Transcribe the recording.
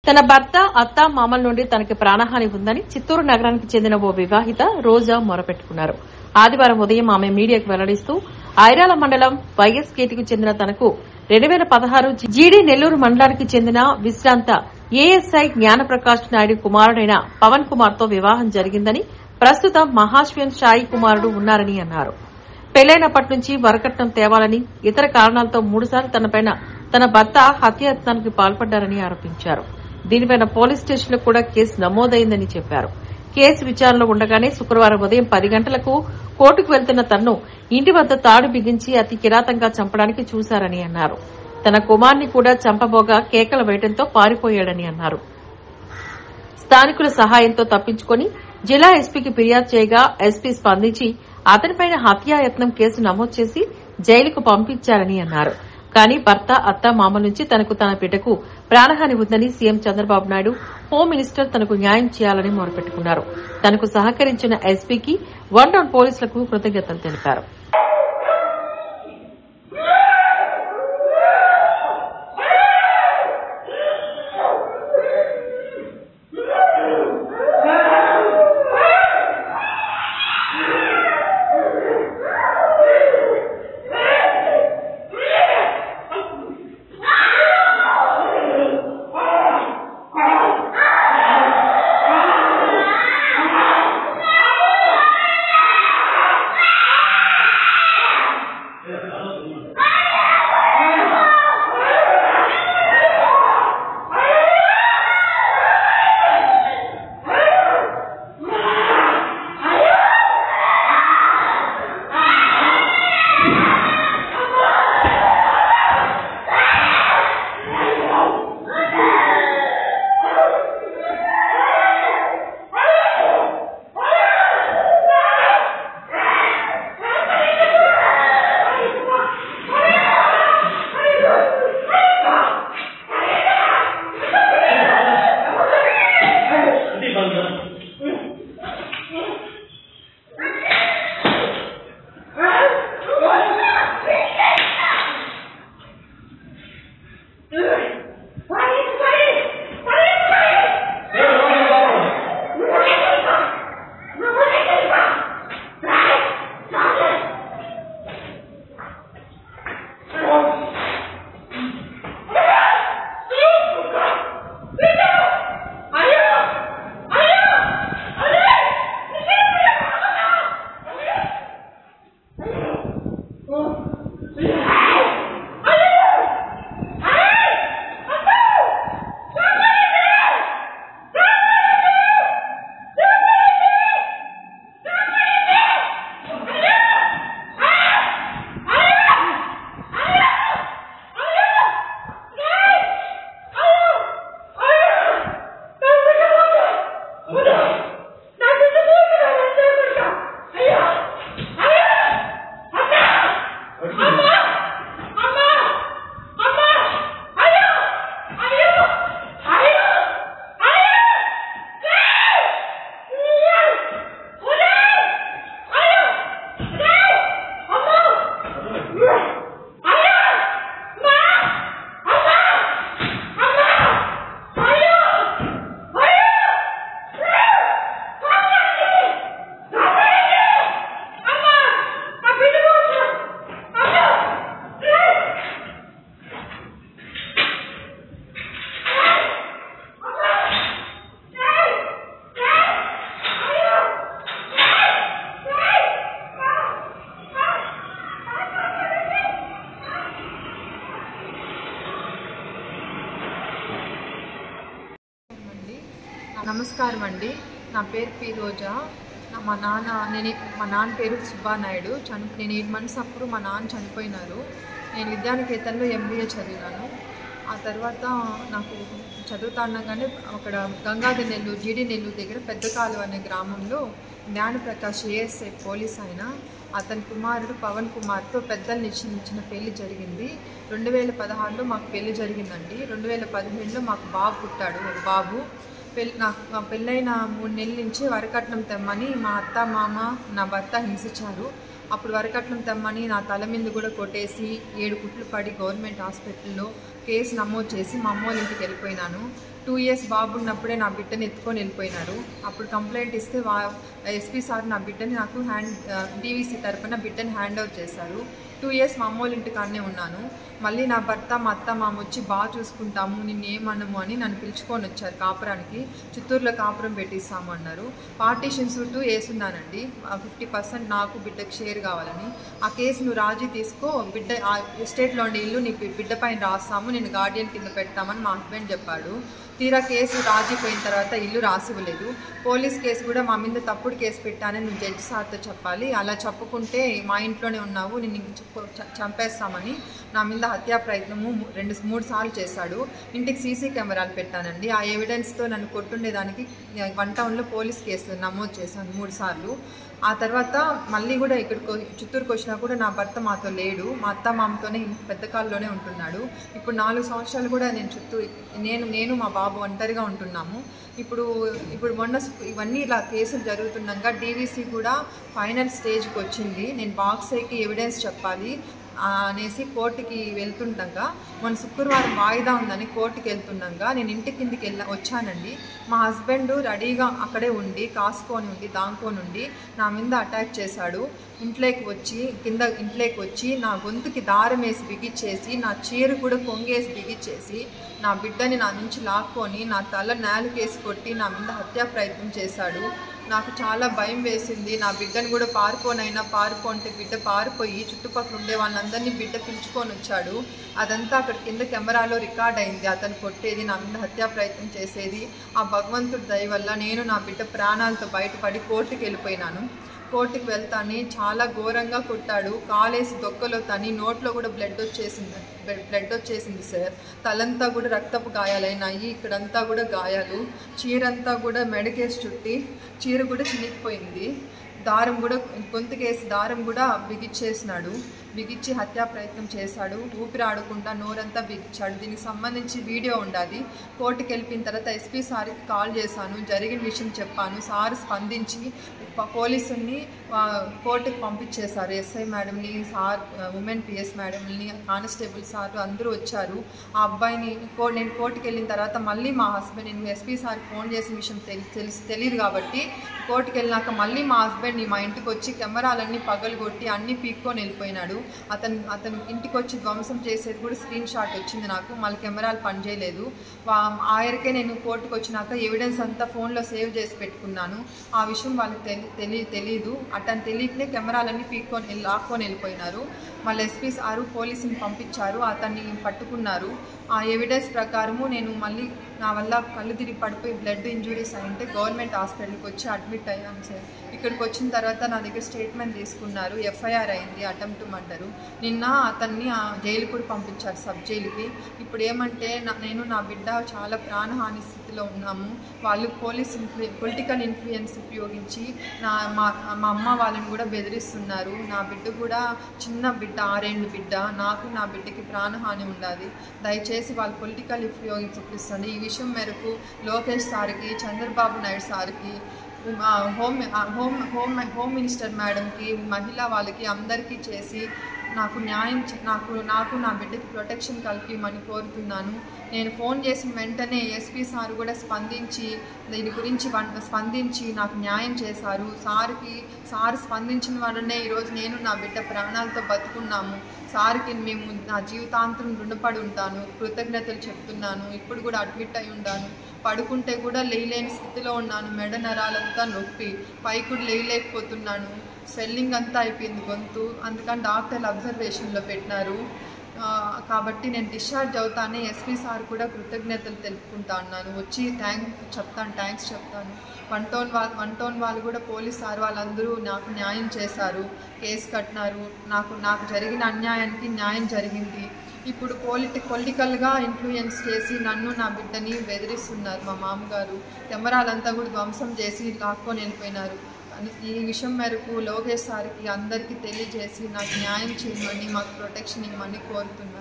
తన భర్త అత్త మామల నుండి తనకి ప్రాణహాని ఉందని చిత్తూరు నగరానికి చెందిన ఓ వివాహిత రోజా మొరపెట్టుకున్నారు. ఆదివారం ఉదయం ఆమె మీడియాకు వెల్లడిస్తూ ఐరాల మండలం వైఎస్ కేతికి చెందిన తనకు 2016 జీడీ నెల్లూరు మండలానికి చెందిన విశ్రాంత ఏఎస్ఐ జ్ఞానప్రకాష్ నాయుడు కుమారుడైన పవన్ కుమార్ తో వివాహం జరిగిందని, ప్రస్తుతం మహాశ్వన్ సాయి కుమారుడు ఉన్నారని అన్నారు. పెళ్లైనప్పటి నుంచి వరకట్నం తేవాలని, ఇతర కారణాలతో 3 సార్లు తనపైన తన భర్త హత్యాయత్నానికి పాల్పడ్డారని ఆరోపించారు. దీనిపైన పోలీస్ స్టేషన్లో కూడా కేసు నమోదైందని చెప్పారు. కేసు విచారణలో ఉండగానే శుక్రవారం ఉదయం 10 గంటలకు కోర్టుకు వెళ్తున్న తనను ఇంటి వద్ద తాడు బిగించి అతి కిరాతంగా చంపడానికి చూశారని అన్నారు. తన కుమార్ని కూడా చంపబోగా కేకలు వేయడంతో పారిపోయాడని అన్నారు. స్థానికుల సహాయంతో తప్పించుకుని జిల్లా ఎస్పీకి ఫిర్యాదు చేయగా ఎస్పీ స్పందించి అతనిపైన హత్యాయత్నం కేసు నమోదు చేసి జైలుకు పంపించారని అన్నారు. కానీ భర్త అత్త మామ నుంచి తనకు తన బిడ్డకు ప్రాణహాని ఉందని CM Chandrababu Naidu, home minister తనకు న్యాయం చేయాలని మొరపెట్టుకున్నారు. తనకు సహకరించిన ఎస్పీకి 1 టౌన్ పోలీసులకు కృతజ్ఞతలు తెలిపారు. నమస్కారం అండి. నా పేరు పి రోజా. మా నాన్న పేరు సుబ్బానాయుడు. నేను 8 months అప్పుడు మా నాన్న చనిపోయినారు. నేను విద్యానికేతన్లో MBA చదివాను. ఆ తర్వాత నాకు చదువుతా ఉండగానే అక్కడ గంగాధర్ నెల్లూరు జీడీ నెల్లూరు దగ్గర పెద్ద కాలువ అనే గ్రామంలో జ్ఞానప్రకాష్ ఏఎస్ఐ పోలీస్ ఆయన అతని కుమారుడు పవన్ కుమార్తో పెద్దలు నిశ్చయించిన పెళ్లి జరిగింది. 2016లో మాకు పెళ్లి జరిగిందండి. 2017లో మాకు బాబు పుట్టాడు, ఒక బాబు. నాకు పెళ్ళైన 3 నెలల నుంచి వరకట్నం తెమ్మని మా అత్త మామ నా భర్త హింసించారు. అప్పుడు వరకట్నం తెమ్మని నా తల మీద కూడా కొట్టేసి 7 కుట్లు పడి గవర్నమెంట్ హాస్పిటల్లో కేసు నమోదు చేసి మా అమ్మోళ్ళ ఇంటికి వెళ్ళిపోయినాను. 2 years బాబు ఉన్నప్పుడే నా బిడ్డని ఎత్తుకొని వెళ్ళిపోయినారు. అప్పుడు కంప్లైంట్ ఇస్తే ఎస్పీ సార్ నా బిడ్డని నాకు డీవీసీ తరపున బిడ్డని హ్యాండ్ ఓవర్ చేశారు. 2 years మా అమ్మోళ్ళ ఇంటికాడనే ఉన్నాను. మళ్ళీ నా భర్త మా అత్త మామ వచ్చి బాగా చూసుకుంటాము, నిన్నేమనము అని నన్ను పిలుచుకొని వచ్చారు కాపురానికి. చిత్తూరులో కాపురం పెట్టిస్తాము అన్నారు. పార్టీషన్ సూటు వేసున్నానండి, 50% నాకు బిడ్డకు షేర్ కావాలని. ఆ కేసు నువ్వు రాజీ తీసుకో, బిడ్డ ఎస్టేట్లో ఉండే ఇల్లు నీ బిడ్డ పైన రాస్తాము, నేను గార్డియన్ కింద పెడతామని మా హస్బెండ్ చెప్పాడు. తీరా కేసు రాజీ పోయిన తర్వాత ఇల్లు రాసివ్వలేదు. పోలీస్ కేసు కూడా మా మీద తప్పుడు కేసు పెట్టానని నువ్వు జడ్జి సార్తో చెప్పాలి, అలా చెప్పుకుంటే మా ఇంట్లోనే ఉన్నావు, నిన్ను చంపేస్తామని నా మీద హత్యా ప్రయత్నము 2-3 సార్లు చేశాడు. ఇంటికి సీసీ కెమెరాలు పెట్టానండి. ఆ ఎవిడెన్స్తో నన్ను కొట్టుండేదానికి 1 టౌన్లో పోలీస్ కేసు నమోదు చేశాను 3 సార్లు. ఆ తర్వాత మళ్ళీ కూడా చిత్తూరుకు వచ్చినా కూడా నా భర్త మాతో లేడు, మా అత్త మామతోనే పెద్దకాల్లోనే ఉంటున్నాడు. ఇప్పుడు 4 సంవత్సరాలు కూడా నేను మా బాబు ఒంటరిగా ఉంటున్నాము. ఇప్పుడు మొన్న ఇవన్నీ ఇలా కేసులు జరుగుతుండగా డీవీసీ కూడా ఫైనల్ స్టేజ్కి వచ్చింది. నేను బాక్సైకి ఎవిడెన్స్ చెప్పాలి అనేసి కోర్టుకి వెళ్తుండగా, మొన్న శుక్రవారం వాయిదా ఉందని కోర్టుకి వెళ్తుండగా నేను ఇంటి కిందికి వచ్చానండి. మా హస్బెండ్ రెడీగా అక్కడే ఉండి కాసుకొని ఉండి దాంకొని ఉండి నా మీద అటాక్ చేశాడు. ఇంట్లోకి వచ్చి నా గొంతుకి దారం వేసి బిగిచ్చేసి, నా చీర కూడా కొంగేసి బిగిచ్చేసి, నా బిడ్డని నా నుంచి లాక్కొని నా తల నేలకేసి కొట్టి నా మీద హత్యా ప్రయత్నం చేశాడు. నాకు చాలా భయం వేసింది. నా బిడ్డను కూడా పారిపోంటే బిడ్డ పారిపోయి చుట్టుపక్కల ఉండే వాళ్ళందరినీ బిడ్డ పిలుచుకొని వచ్చాడు. అదంతా అక్కడ కింద కెమెరాలో రికార్డ్ అయింది. అతను కొట్టేది, నా మీద హత్యా ప్రయత్నం చేసేది. ఆ భగవంతుడి దయ వల్ల నేను నా బిడ్డ ప్రాణాలతో బయటపడి కోర్టుకి వెళ్ళిపోయినాను. కోర్టుకి వెళ్తానే చాలా ఘోరంగా కొట్టాడు. కాలేసి దొక్కలో తని నోట్లో కూడా బ్లడ్ వచ్చేసింది సార్. తలంతా కూడా రక్తపు గాయాలైనాయి, ఇక్కడంతా కూడా గాయాలు. చీరంతా కూడా మెడకేసి చుట్టి చీర కూడా చినిగిపోయింది. దారం కూడా గొంతుకేసి దారం కూడా బిగిచ్చి హత్యా ప్రయత్నం చేశాడు. ఊపిరి ఆడకుండా నోరంతా బిగించాడు. దీనికి సంబంధించి వీడియో ఉండాలి. కోర్టుకి వెళ్ళిన తర్వాత ఎస్పీ సార్కి కాల్ చేశాను, జరిగిన విషయం చెప్పాను. సార్ స్పందించి పోలీసుల్ని కోర్టుకి పంపించేశారు. ఎస్ఐ మేడంని, సార్ ఉమెన్ పిఎస్ మేడంని, కానిస్టేబుల్ సార్ అందరూ వచ్చారు. ఆ అబ్బాయిని నేను కోర్టుకి వెళ్ళిన తర్వాత మళ్ళీ మా హస్బెండ్, నేను ఎస్పీ సార్కి ఫోన్ చేసిన విషయం తెలియదు కాబట్టి కోర్టుకి వెళ్ళినాక మళ్ళీ మా హస్బెండ్ మా ఇంటికి వచ్చి కెమెరాలన్నీ పగలగొట్టి అన్నీ పీక్కొని వెళ్ళిపోయినాడు. అతను ఇంటికి వచ్చి ధ్వంసం చేసేది కూడా స్క్రీన్ షాట్ వచ్చింది నాకు. మళ్ళీ కెమెరాలు పనిచేయలేదు. ఆయనకే నేను కోర్టుకు వచ్చినాక ఎవిడెన్స్ అంతా ఫోన్లో సేవ్ చేసి పెట్టుకున్నాను. ఆ విషయం వాళ్ళకి తెలీదు. అతను తెలియకనే కెమెరాలన్నీ లాక్కొని వెళ్ళిపోయినారు. మళ్ళీ ఎస్పీ సారు పోలీసుని పంపించారు, అతన్ని పట్టుకున్నారు. ఆ ఎవిడెన్స్ ప్రకారము నేను మళ్ళీ నా వల్ల కళ్ళు తిరిగి పడిపోయి బ్లడ్ ఇంజురీస్ అయింటే గవర్నమెంట్ హాస్పిటల్కి వచ్చి అడ్మిట్ అయ్యాను సార్. ఇక్కడికి వచ్చిన తర్వాత నా దగ్గర స్టేట్మెంట్ తీసుకున్నారు. ఎఫ్ఐఆర్ అయింది, అటెంప్ట్ మర్డరు. నిన్న అతన్ని జైలు కూడా పంపించారు, సబ్ జైలుకి. ఇప్పుడు ఏమంటే నేను నా బిడ్డ చాలా ప్రాణహాని స్థితిలో ఉన్నాము. వాళ్ళు పొలిటికల్ ఇన్ఫ్లుయెన్స్ ఉపయోగించి మా అమ్మ వాళ్ళని కూడా బెదిరిస్తున్నారు. నా బిడ్డ కూడా చిన్న బిడ్డ, 6 ఏళ్ళ బిడ్డ. నాకు నా బిడ్డకి ప్రాణహాని ఉండాలి. దయచేసి వాళ్ళు పొలిటికల్ ఇన్ఫ్లుయెన్స్ చూపిస్తుంది. ఈ విషయం మేరకు లోకేష్ సార్కి, చంద్రబాబు నాయుడు సార్కి, హోమ్ మినిస్టర్ మేడంకి, మహిళా వాళ్ళకి అందరికీ చేసి నాకు న్యాయం నాకు నా బిడ్డకి ప్రొటెక్షన్ కల్పిమని కోరుతున్నాను. నేను ఫోన్ చేసిన వెంటనే ఎస్పీ సార్ కూడా దీని గురించి స్పందించి నాకు న్యాయం చేశారు. సార్ స్పందించిన వల్లనే ఈరోజు నేను నా బిడ్డ ప్రాణాలతో బతుకున్నాము. సార్కి మేము నా జీవితాంతం రుణపడి ఉంటాను, కృతజ్ఞతలు చెప్తున్నాను. ఇప్పుడు కూడా అడ్మిట్ అయి ఉన్నాను. పడుకుంటే కూడా లేయలేని స్థితిలో ఉన్నాను. మెడ నరాలంతా నొప్పి, పైకి కూడా లేయలేకపోతున్నాను. స్వెల్లింగ్ అంతా అయిపోయింది గొంతు. అందుకని డాక్టర్లు అబ్జర్వేషన్లో పెట్టినారు. కాబట్టి నేను డిశ్చార్జ్ అవుతానే ఎస్పీ సార్ కూడా కృతజ్ఞతలు తెలుపుకుంటా అన్నాను. వచ్చి థ్యాంక్స్ చెప్తాను. వన్ టౌన్ వాళ్ళు కూడా పోలీస్ సార్ వాళ్ళందరూ నాకు న్యాయం చేశారు, కేసు కట్టినారు. నాకు జరిగిన అన్యాయానికి న్యాయం జరిగింది. ఇప్పుడు పొలిటికల్గా ఇన్ఫ్లుయెన్స్ చేసి నన్ను, నా బిడ్డని బెదిరిస్తున్నారు మా మామగారు. కెమెరాలంతా కూడా ధ్వంసం చేసి లాక్కొని వెళ్ళిపోయినారు. ఈ విషయం మేరకు లోకేష్ సార్కి అందరికీ తెలియజేసి నాకు న్యాయం చేయమని, మాకు ప్రొటెక్షన్ ఇవ్వమని కోరుతున్నాను.